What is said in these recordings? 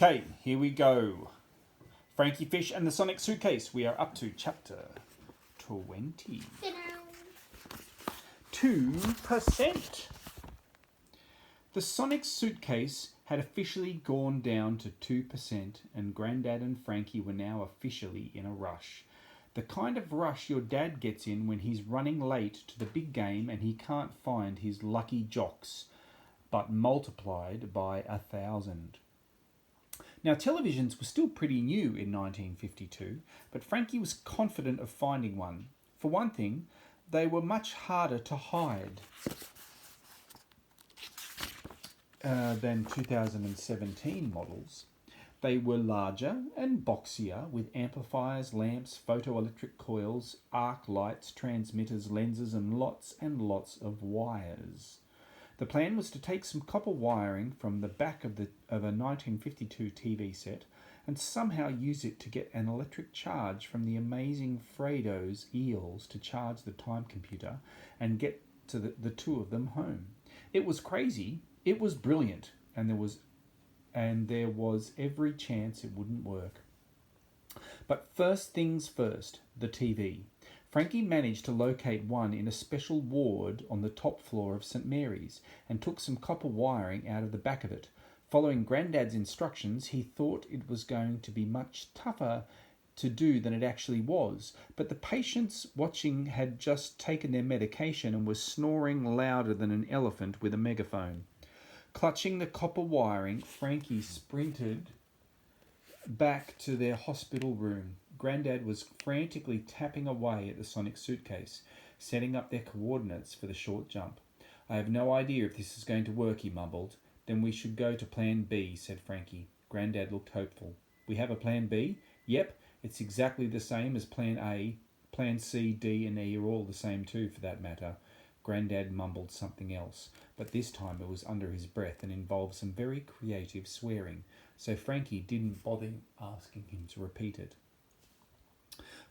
Okay, here we go. Frankie Fish and the Sonic Suitcase. We are up to chapter 20. 2%. The Sonic Suitcase had officially gone down to 2%, and Grandad and Frankie were now officially in a rush. The kind of rush your dad gets in when he's running late to the big game and he can't find his lucky jocks, but multiplied by 1,000. Now, televisions were still pretty new in 1952, but Frankie was confident of finding one. For one thing, they were much harder to hide than 2017 models. They were larger and boxier, with amplifiers, lamps, photoelectric coils, arc lights, transmitters, lenses, and lots of wires. The plan was to take some copper wiring from the back of a 1952 TV set and somehow use it to get an electric charge from the amazing Fredo's eels to charge the time computer and get to the two of them home. It was crazy, it was brilliant, and there was every chance it wouldn't work. But first things first, the TV. Frankie managed to locate one in a special ward on the top floor of St. Mary's and took some copper wiring out of the back of it. Following Grandad's instructions, he thought it was going to be much tougher to do than it actually was, but the patients watching had just taken their medication and were snoring louder than an elephant with a megaphone. Clutching the copper wiring, Frankie sprinted back to their hospital room. Grandad was frantically tapping away at the Sonic Suitcase, setting up their coordinates for the short jump. "I have no idea if this is going to work," he mumbled. "Then we should go to Plan B," said Frankie. Grandad looked hopeful. "We have a Plan B?" "Yep, it's exactly the same as Plan A. Plan C, D, and E are all the same too, for that matter." Grandad mumbled something else, but this time it was under his breath and involved some very creative swearing, so Frankie didn't bother asking him to repeat it.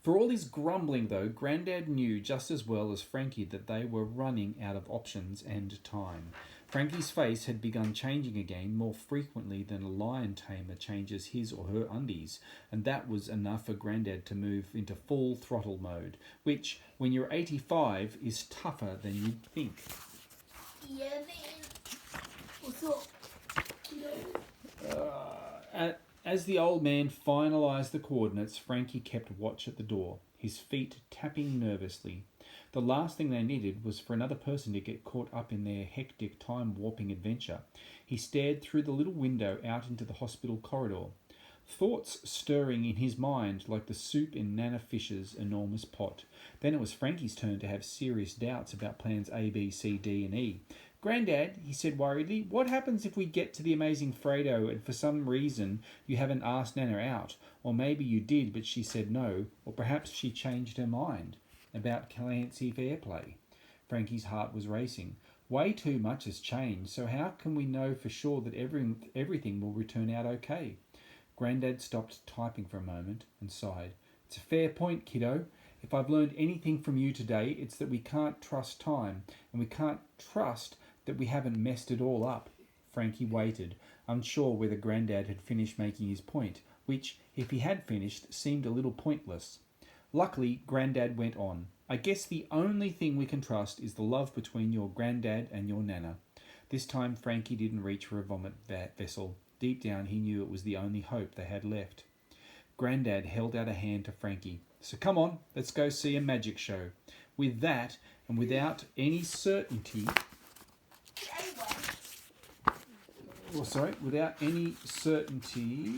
For all his grumbling, though, Grandad knew just as well as Frankie that they were running out of options and time. Frankie's face had begun changing again more frequently than a lion tamer changes his or her undies, and that was enough for Grandad to move into full throttle mode, which, when you're 85, is tougher than you'd think. Yeah, man. What's up? As the old man finalised the coordinates, Frankie kept watch at the door, his feet tapping nervously. The last thing they needed was for another person to get caught up in their hectic time-warping adventure. He stared through the little window out into the hospital corridor, thoughts stirring in his mind like the soup in Nana Fisher's enormous pot. Then it was Frankie's turn to have serious doubts about plans A, B, C, D, and E. "Grandad," he said worriedly, "what happens if we get to the amazing Fredo and for some reason you haven't asked Nana out? Or maybe you did but she said no, or perhaps she changed her mind about Clancy Fairplay." Frankie's heart was racing. Way too much has changed, so how can we know for sure that everything will return out okay? Grandad stopped typing for a moment and sighed. "It's a fair point, kiddo. If I've learned anything from you today, it's that we can't trust time, and we can't trust that we haven't messed it all up." Frankie waited, unsure whether Grandad had finished making his point, which, if he had finished, seemed a little pointless. Luckily, Grandad went on. "I guess the only thing we can trust is the love between your Grandad and your Nana." This time Frankie didn't reach for a vomit vessel. Deep down he knew it was the only hope they had left. Grandad held out a hand to Frankie. "So come on, let's go see a magic show." With that, and without any certainty... Without any certainty...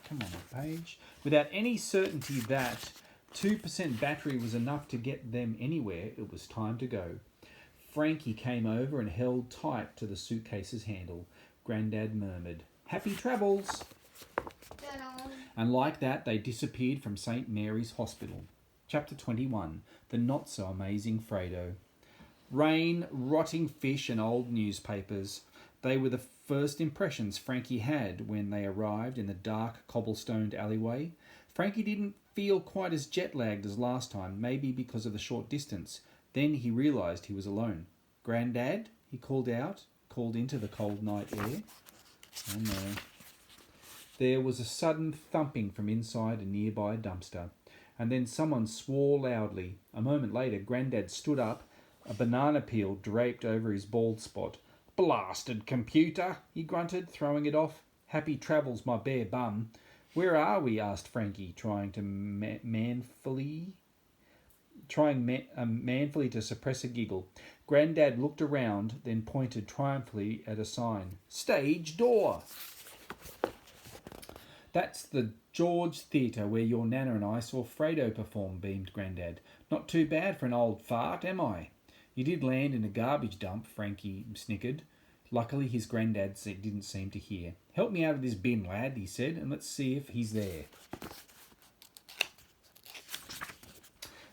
come on, a page. Without any certainty that 2% battery was enough to get them anywhere, it was time to go. Frankie came over and held tight to the suitcase's handle. Grandad murmured, "Happy travels!" And like that, they disappeared from St. Mary's Hospital. Chapter 21. The Not-So-Amazing Fredo. Rain, rotting fish and old newspapers. They were the first impressions Frankie had when they arrived in the dark cobblestoned alleyway. Frankie didn't feel quite as jet-lagged as last time, maybe because of the short distance. Then he realised he was alone. "Grandad?" he called out, called into the cold night air. Oh no. There was a sudden thumping from inside a nearby dumpster, and then someone swore loudly. A moment later, Grandad stood up, a banana peel draped over his bald spot. "Blasted computer," he grunted, throwing it off. "Happy travels, my bare bum." "Where are we?" asked Frankie, trying manfully to suppress a giggle. Grandad looked around, then pointed triumphantly at a sign. "Stage door." "That's the George Theatre where your Nana and I saw Fredo perform," beamed Grandad. "Not too bad for an old fart, am I?" "You did land in a garbage dump," Frankie snickered. Luckily, his granddad didn't seem to hear. "Help me out of this bin, lad," he said, "and let's see if he's there."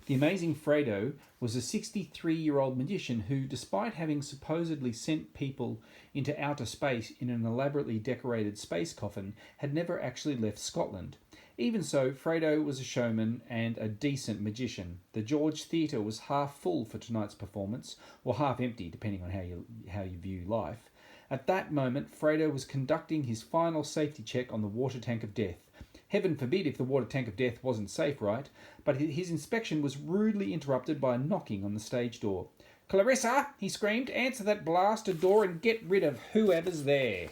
The amazing Fredo was a 63-year-old magician who, despite having supposedly sent people into outer space in an elaborately decorated space coffin, had never actually left Scotland. Even so, Fredo was a showman and a decent magician. The George Theatre was half full for tonight's performance, or half empty, depending on how you view life. At that moment, Fredo was conducting his final safety check on the water tank of death. Heaven forbid if the water tank of death wasn't safe, right? But his inspection was rudely interrupted by a knocking on the stage door. "Clarissa," he screamed, "answer that blasted door and get rid of whoever's there."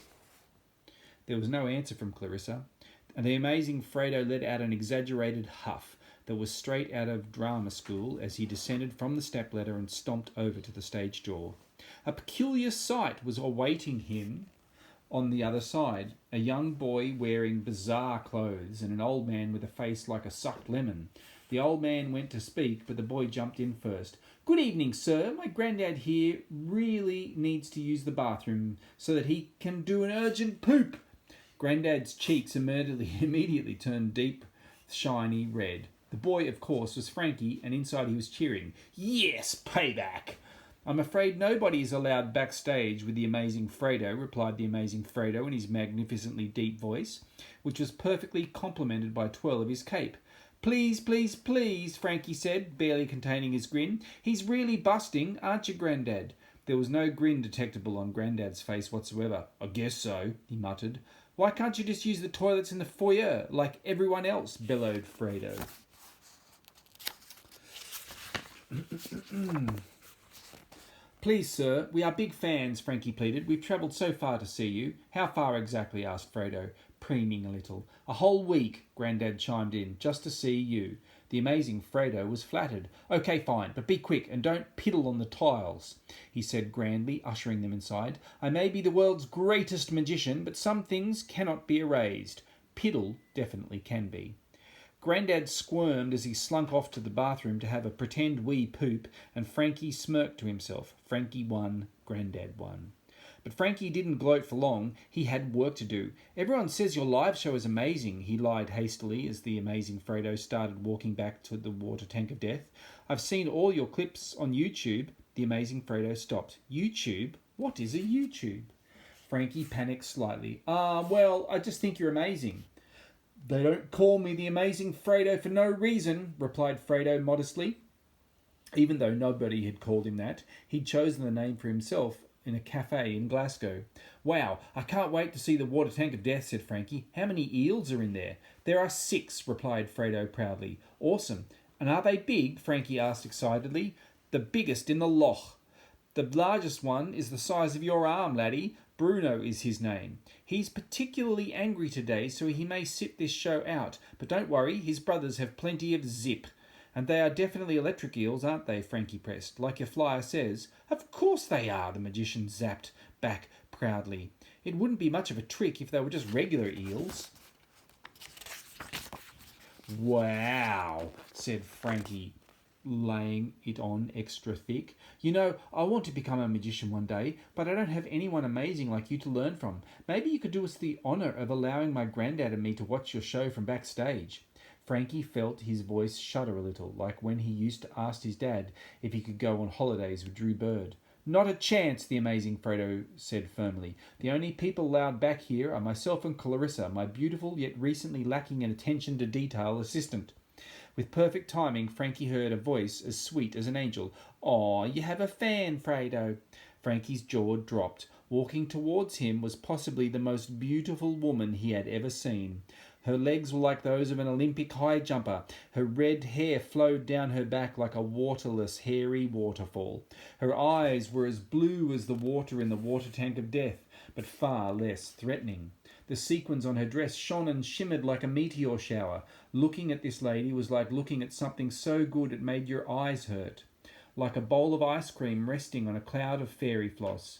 There was no answer from Clarissa, and the amazing Fredo let out an exaggerated huff that was straight out of drama school as he descended from the stepladder and stomped over to the stage door. A peculiar sight was awaiting him on the other side, a young boy wearing bizarre clothes and an old man with a face like a sucked lemon. The old man went to speak, but the boy jumped in first. "Good evening, sir. My granddad here really needs to use the bathroom so that he can do an urgent poop." Granddad's cheeks immediately turned deep, shiny red. The boy, of course, was Frankie, and inside he was cheering. "Yes, payback!" "I'm afraid nobody is allowed backstage with the amazing Fredo," replied the amazing Fredo in his magnificently deep voice, which was perfectly complemented by a twirl of his cape. "Please, please, please," Frankie said, barely containing his grin. "He's really busting, aren't you, Grandad?" There was no grin detectable on Grandad's face whatsoever. "I guess so," he muttered. "Why can't you just use the toilets in the foyer like everyone else?" bellowed Fredo. "Please, sir, we are big fans," Frankie pleaded. "We've travelled so far to see you." "How far exactly?" asked Fredo, preening a little. "A whole week," Grandad chimed in, "just to see you." The amazing Fredo was flattered. "Okay, fine, but be quick and don't piddle on the tiles," he said grandly, ushering them inside. "I may be the world's greatest magician, but some things cannot be erased. Piddle definitely can be." Grandad squirmed as he slunk off to the bathroom to have a pretend wee poop, and Frankie smirked to himself. Frankie won, Grandad won. But Frankie didn't gloat for long. He had work to do. "Everyone says your live show is amazing," he lied hastily as the amazing Fredo started walking back to the water tank of death. "I've seen all your clips on YouTube." The amazing Fredo stopped. "YouTube? What is a YouTube?" Frankie panicked slightly. Well, I just think you're amazing." "They don't call me the amazing Fredo for no reason," replied Fredo modestly. Even though nobody had called him that, he'd chosen the name for himself in a cafe in Glasgow. "Wow, I can't wait to see the water tank of death," said Frankie. "How many eels are in there?" "There are 6, replied Fredo proudly. "Awesome. And are they big?" Frankie asked excitedly. "The biggest in the loch. The largest one is the size of your arm, laddie. Bruno is his name. He's particularly angry today, so he may sit this show out. But don't worry, his brothers have plenty of zip." "And they are definitely electric eels, aren't they?" Frankie pressed. "Like your flyer says." "Of course they are," the magician zapped back proudly. "It wouldn't be much of a trick if they were just regular eels." "Wow," said Frankie, laying it on extra thick. "You know, I want to become a magician one day, but I don't have anyone amazing like you to learn from. Maybe you could do us the honour of allowing my granddad and me to watch your show from backstage." Frankie felt his voice shudder a little, like when he used to ask his dad if he could go on holidays with Drew Bird. "Not a chance," the amazing Fredo said firmly. "The only people allowed back here are myself and Clarissa, my beautiful yet recently lacking in attention to detail assistant." With perfect timing, Frankie heard a voice as sweet as an angel. "Aw, you have a fan, Fredo." Frankie's jaw dropped. Walking towards him was possibly the most beautiful woman he had ever seen. Her legs were like those of an Olympic high jumper. Her red hair flowed down her back like a waterless, hairy waterfall. Her eyes were as blue as the water in the water tank of death, but far less threatening. The sequins on her dress shone and shimmered like a meteor shower. Looking at this lady was like looking at something so good it made your eyes hurt. Like a bowl of ice cream resting on a cloud of fairy floss.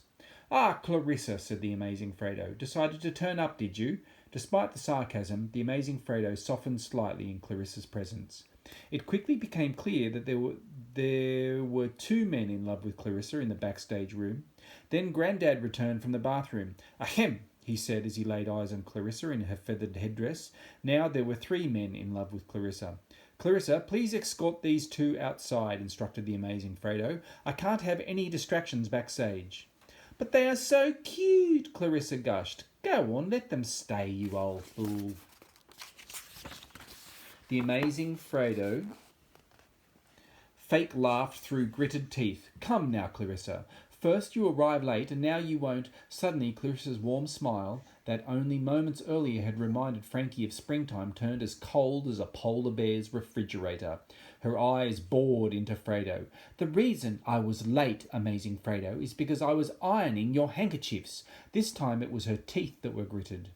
"Ah, Clarissa," said the amazing Fredo. "Decided to turn up, did you?" Despite the sarcasm, the amazing Fredo softened slightly in Clarissa's presence. It quickly became clear that there were two men in love with Clarissa in the backstage room. Then Grandad returned from the bathroom. "Ahem," he said as he laid eyes on Clarissa in her feathered headdress. Now there were three men in love with Clarissa. "Clarissa, please escort these two outside," instructed the amazing Fredo. "I can't have any distractions backstage." "But they are so cute," Clarissa gushed. "Go on, let them stay, you old fool." The amazing Fredo fake laughed through gritted teeth. "Come now, Clarissa. First you arrive late and now you won't." Suddenly Clarissa's warm smile, that only moments earlier had reminded Frankie of springtime, turned as cold as a polar bear's refrigerator. Her eyes bored into Fredo. "The reason I was late, amazing Fredo, is because I was ironing your handkerchiefs." This time it was her teeth that were gritted.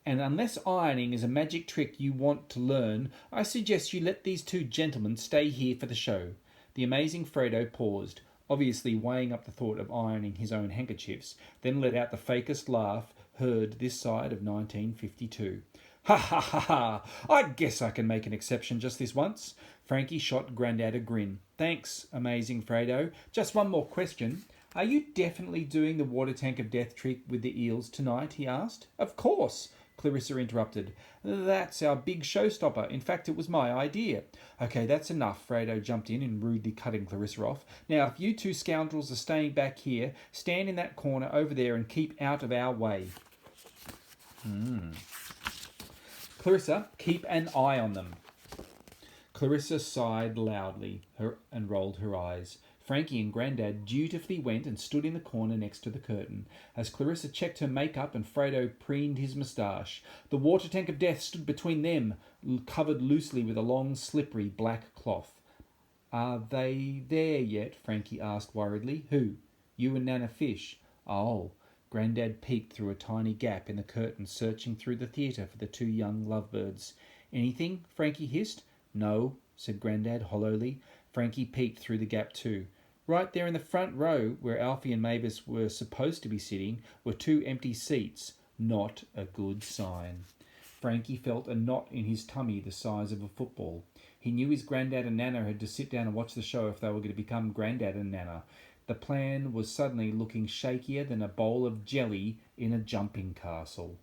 "And unless ironing is a magic trick you want to learn, I suggest you let these two gentlemen stay here for the show." The amazing Fredo paused, obviously weighing up the thought of ironing his own handkerchiefs, then let out the fakest laugh heard this side of 1952. "Ha ha ha ha! I guess I can make an exception just this once." Frankie shot Grandad a grin. "Thanks, amazing Fredo. Just one more question. Are you definitely doing the water tank of death trick with the eels tonight?" he asked. "Of course," Clarissa interrupted. "That's our big showstopper. In fact, it was my idea." "Okay, that's enough," Fredo jumped in and rudely cutting Clarissa off. "Now, if you two scoundrels are staying back here, stand in that corner over there and keep out of our way." "Clarissa, keep an eye on them." Clarissa sighed loudly and rolled her eyes. Frankie and Grandad dutifully went and stood in the corner next to the curtain, as Clarissa checked her makeup and Fredo preened his moustache. The water tank of death stood between them, covered loosely with a long, slippery black cloth. "Are they there yet?" Frankie asked worriedly. "Who? You and Nana Fish?" "Oh." Grandad peeked through a tiny gap in the curtain, searching through the theatre for the two young lovebirds. "Anything?" Frankie hissed. "No," said Grandad hollowly. Frankie peeked through the gap too. Right there in the front row, where Alfie and Mavis were supposed to be sitting, were two empty seats. Not a good sign. Frankie felt a knot in his tummy the size of a football. He knew his Grandad and Nana had to sit down and watch the show if they were going to become Grandad and Nana. The plan was suddenly looking shakier than a bowl of jelly in a jumping castle.